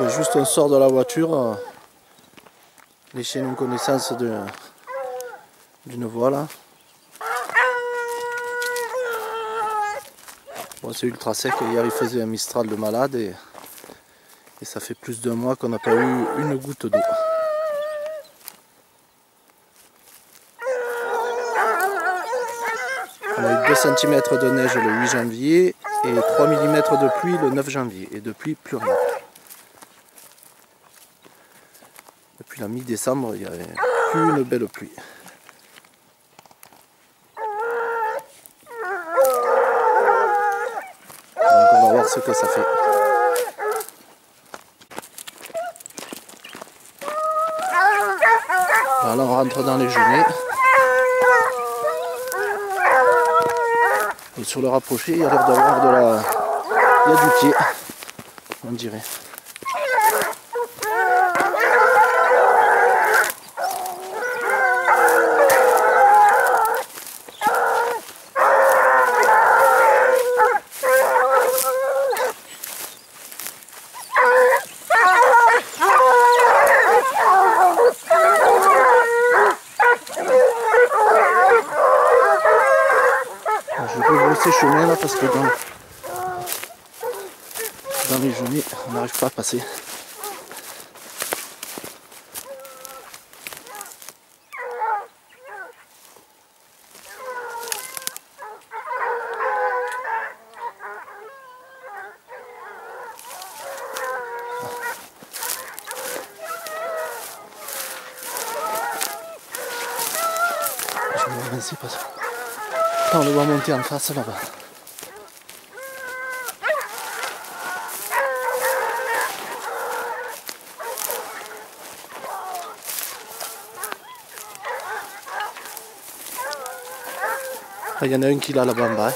juste on sort de la voiture, les chiens ont connaissance d'une voie là. Bon, c'est ultra sec, hier il faisait un mistral de malade et ça fait plus d'1 mois qu'on n'a pas eu une goutte d'eau. On a eu 2 cm de neige le 8 janvier et 3 mm de pluie le 9 janvier. Et depuis, plus rien. Depuis la mi-décembre, il n'y avait plus une belle pluie. Donc on va voir ce que ça fait. Voilà, on rentre dans les genêts. Et sur le rapproché, il y a l'air d'avoir de la... Il y a du pied, on dirait. Je peux brosser chemin là parce que dans les genêts, on n'arrive pas à passer. Je vais avancer parce que on le voit monter en face là-bas. Il y en a un qui l'a là-bas en bas.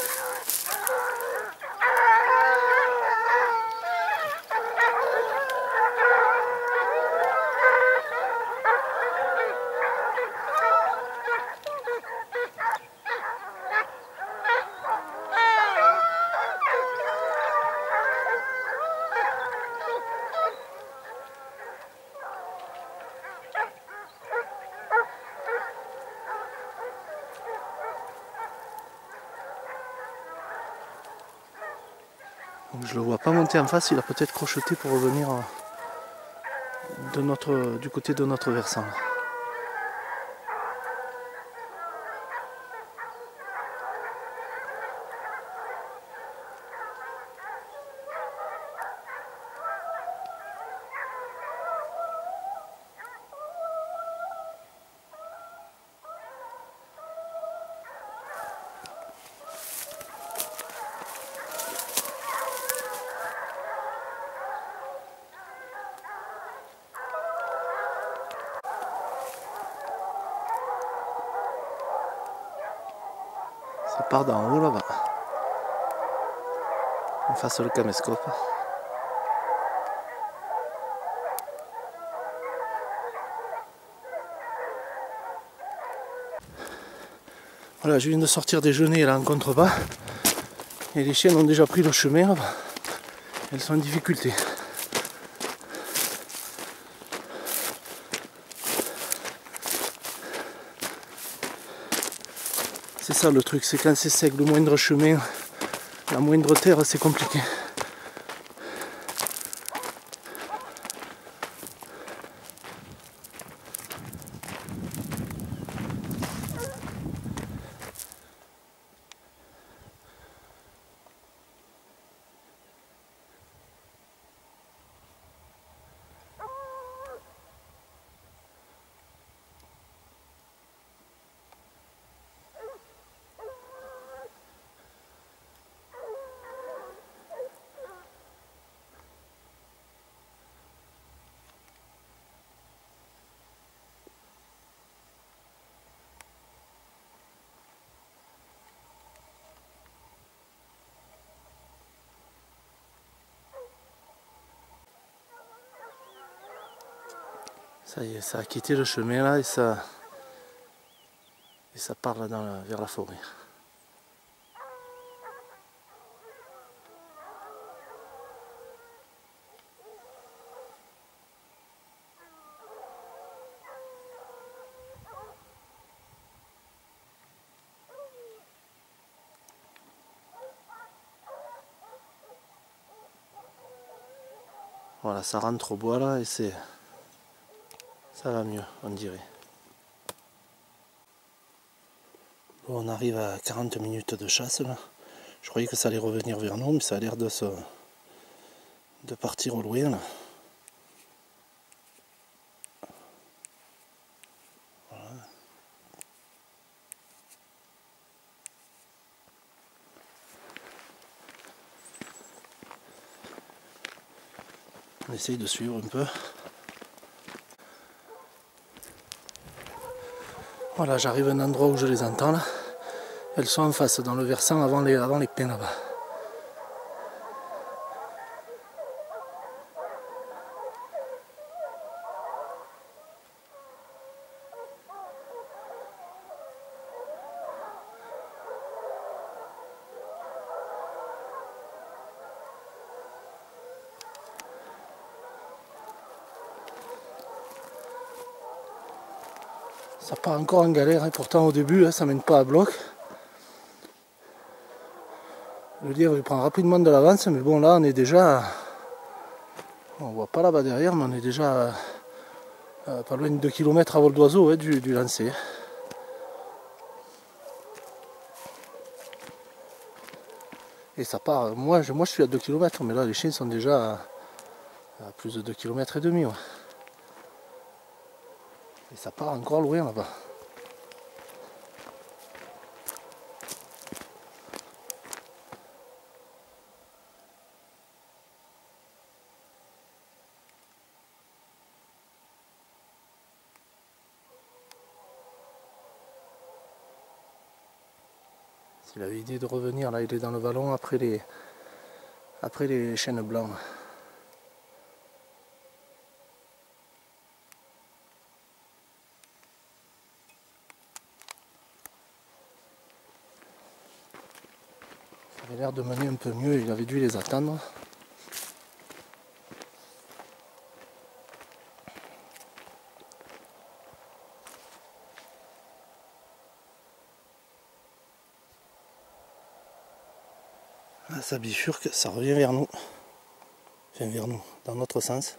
Donc je le vois pas monter en face, il a peut-être crocheté pour revenir du côté de notre versant. Ça part d'en haut là-bas. En face le caméscope. Voilà, je viens de sortir des genêts là en contrebas. Et les chiennes ont déjà pris le chemin là-bas. Elles sont en difficulté. C'est ça le truc, c'est quand c'est sec, le moindre chemin, la moindre terre, c'est compliqué. Ça y est, ça a quitté le chemin là et ça part là vers la forêt. Voilà, ça rentre au bois là et ça va mieux, on dirait. Bon, on arrive à 40 minutes de chasse là. Je croyais que ça allait revenir vers nous, mais ça a l'air de partir au loin là. Voilà. On essaye de suivre un peu. Voilà, j'arrive à un endroit où je les entends là. Elles sont en face, dans le versant avant les pins là-bas. Ça part encore en galère, hein. Pourtant au début ça mène pas à bloc. Le lièvre il prend rapidement de l'avance, mais bon là on est déjà... On voit pas là-bas derrière, mais on est déjà pas loin de 2 km à vol d'oiseau du lancer. Et ça part, moi je suis à 2 km, mais là les chiens sont déjà à plus de 2 km et demi. Ouais. Et ça part encore loin là-bas. Il avait l'idée de revenir, là il est dans le vallon après les chênes blancs. Ça avait l'air de mener un peu mieux, il avait dû les attendre. Là, ça bifurque, ça revient vers nous. Enfin vers nous, dans notre sens.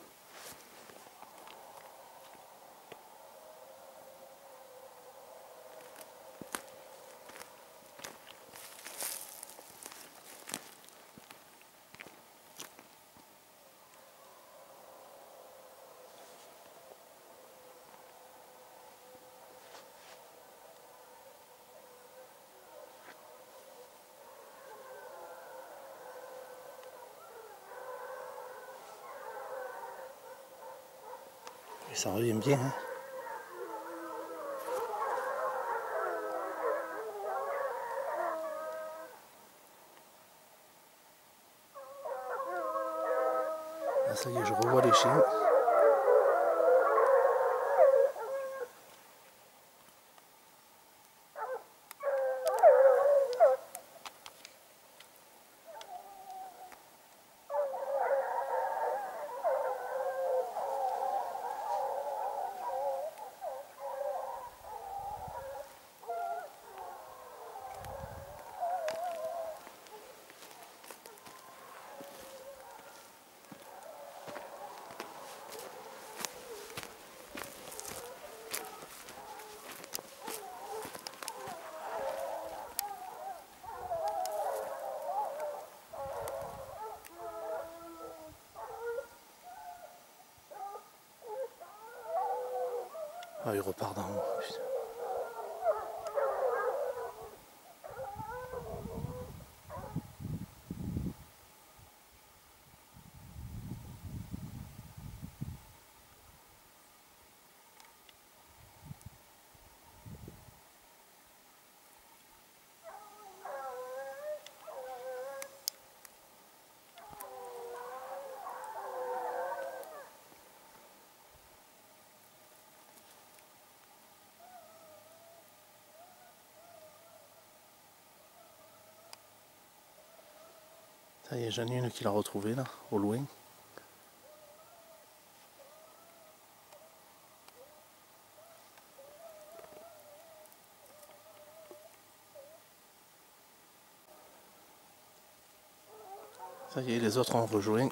Et ça revient bien. Hein. Là, ça y est, je revois les chiens. Ah, il repart d'en haut. Putain. Ça y est, j'en ai une qui l'a retrouvée là, au loin. Ça y est, les autres ont rejoint.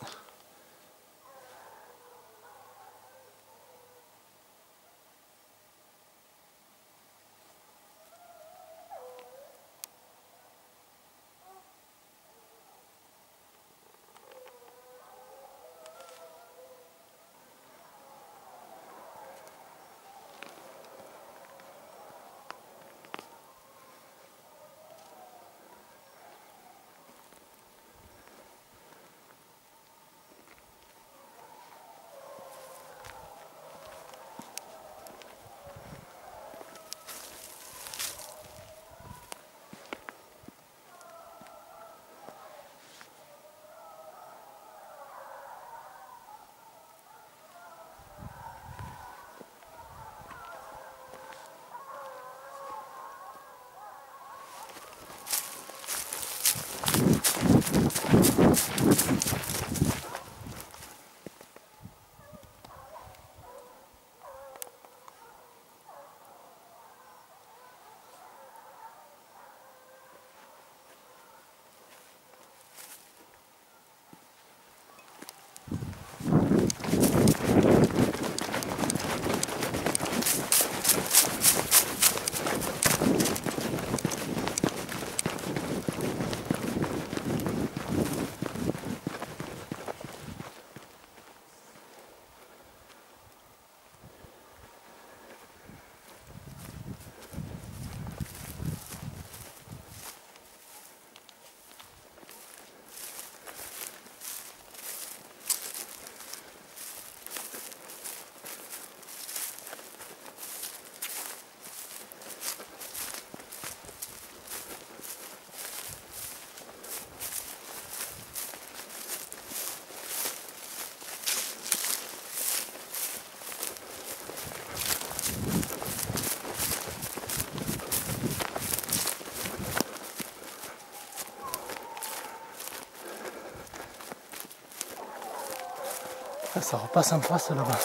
Ah, ça repasse en face là-bas.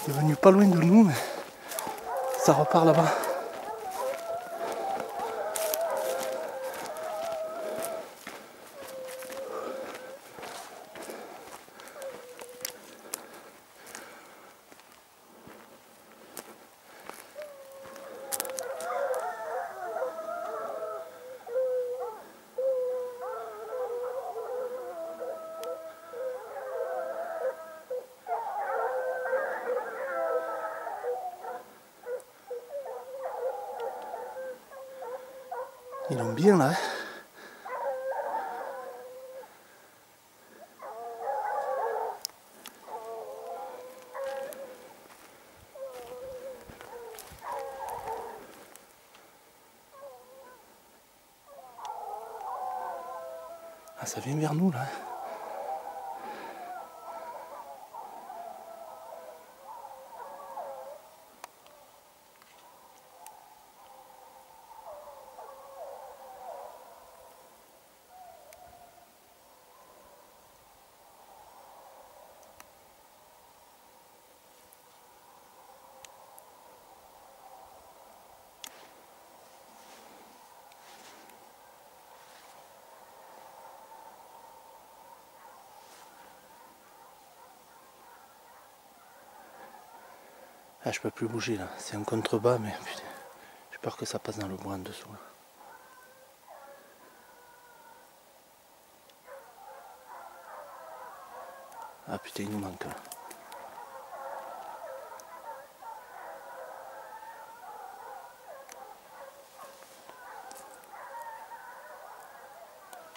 Il est venu pas loin de nous, mais ça repart là-bas. Ils l'ont bien là. Ah, ça vient vers nous là. Ah, je peux plus bouger là, c'est un contrebas, mais putain, j'ai peur que ça passe dans le bois en dessous là. Ah putain, il nous manque là.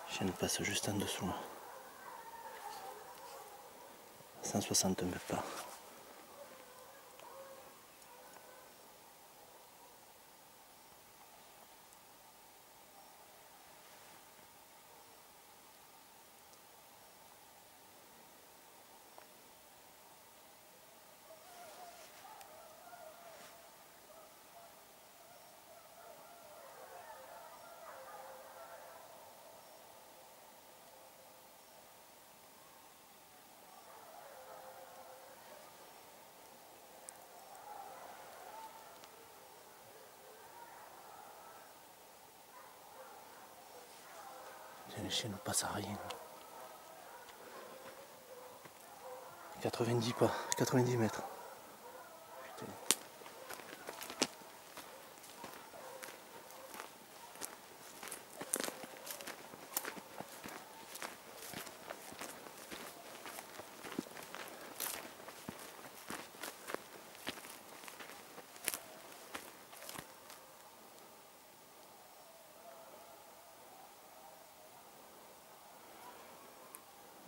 Je nous passe juste en dessous là. 160 mètres pas. Les chiens ne passent à rien. 90 pas, 90 mètres. Putain.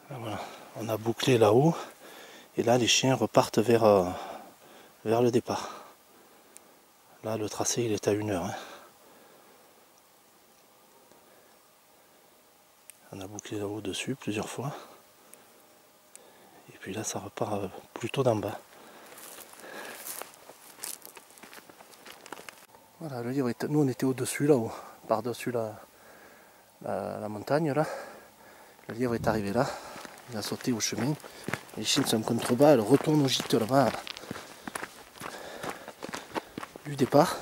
Voilà, on a bouclé là-haut et là les chiens repartent vers le départ. Là le tracé il est à 1 heure. Hein. On a bouclé là-haut dessus plusieurs fois. Et puis là ça repart plutôt d'en bas. Voilà, le livre nous on était au-dessus là-haut, par-dessus la montagne là. Le livre est arrivé là. Il a sauté au chemin. Les chiennes sont en contrebas, elles retournent au gîte là-bas du départ.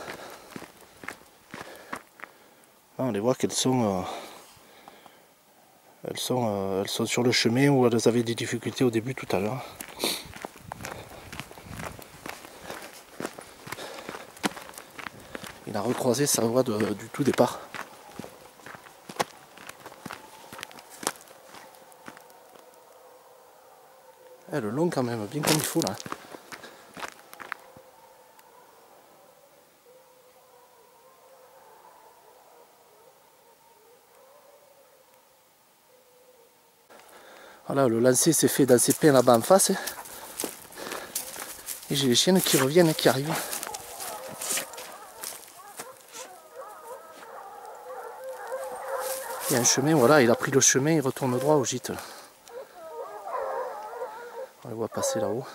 Là, on les voit qu'elles sont, elles sont sur le chemin où elles avaient des difficultés au début tout à l'heure. Il a recroisé sa voie du tout départ. Le long quand même, bien comme il faut là. Voilà, le lancer s'est fait dans ces pins là-bas en face. Et j'ai les chiennes qui reviennent et qui arrivent. Il y a un chemin, voilà, il a pris le chemin, il retourne droit au gîte. On le voit passer là-haut.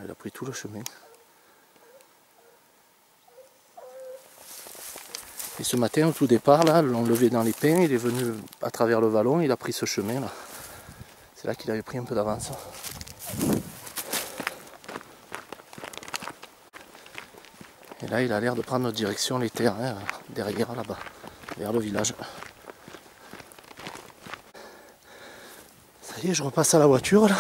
Il a pris tout le chemin. Et ce matin, au tout départ, là, l'on levé dans les pins, il est venu à travers le vallon, il a pris ce chemin là. C'est là qu'il avait pris un peu d'avance. Et là, il a l'air de prendre direction les terrains derrière là-bas, vers le village. Ça y est, je repasse à la voiture là.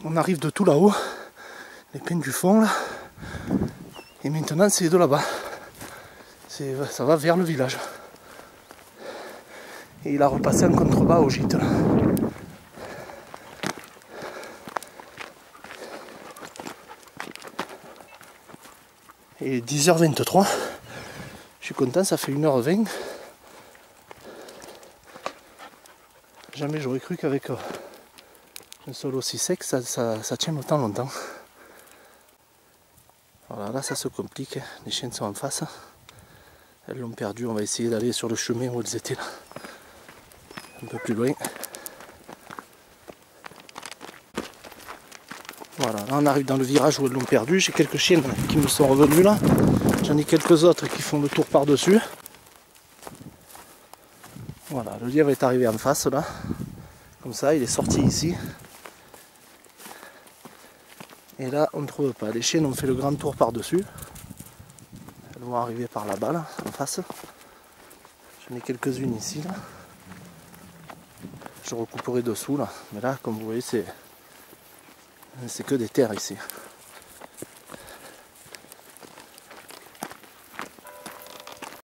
On arrive de tout là-haut, les pins du fond là. Et maintenant, c'est de là-bas. Ça va vers le village. Et il a repassé en contrebas au gîte là. Et 10h23, je suis content, ça fait 1h20. Jamais j'aurais cru qu'avec un sol aussi sec, ça tient autant longtemps. Voilà, là ça se complique, les chiennes sont en face. Elles l'ont perdu, on va essayer d'aller sur le chemin où elles étaient là. Un peu plus loin. Voilà, là on arrive dans le virage où elles l'ont perdu. J'ai quelques chiennes qui me sont revenues là. J'en ai quelques autres qui font le tour par-dessus. Voilà, le lièvre est arrivé en face là. Comme ça, il est sorti ici. Et là, on ne trouve pas. Les chiennes ont fait le grand tour par-dessus. Elles vont arriver par là-bas, là, en face. J'en ai quelques-unes ici, là. Je recouperai dessous, là. Mais là, comme vous voyez, c'est que des terres ici.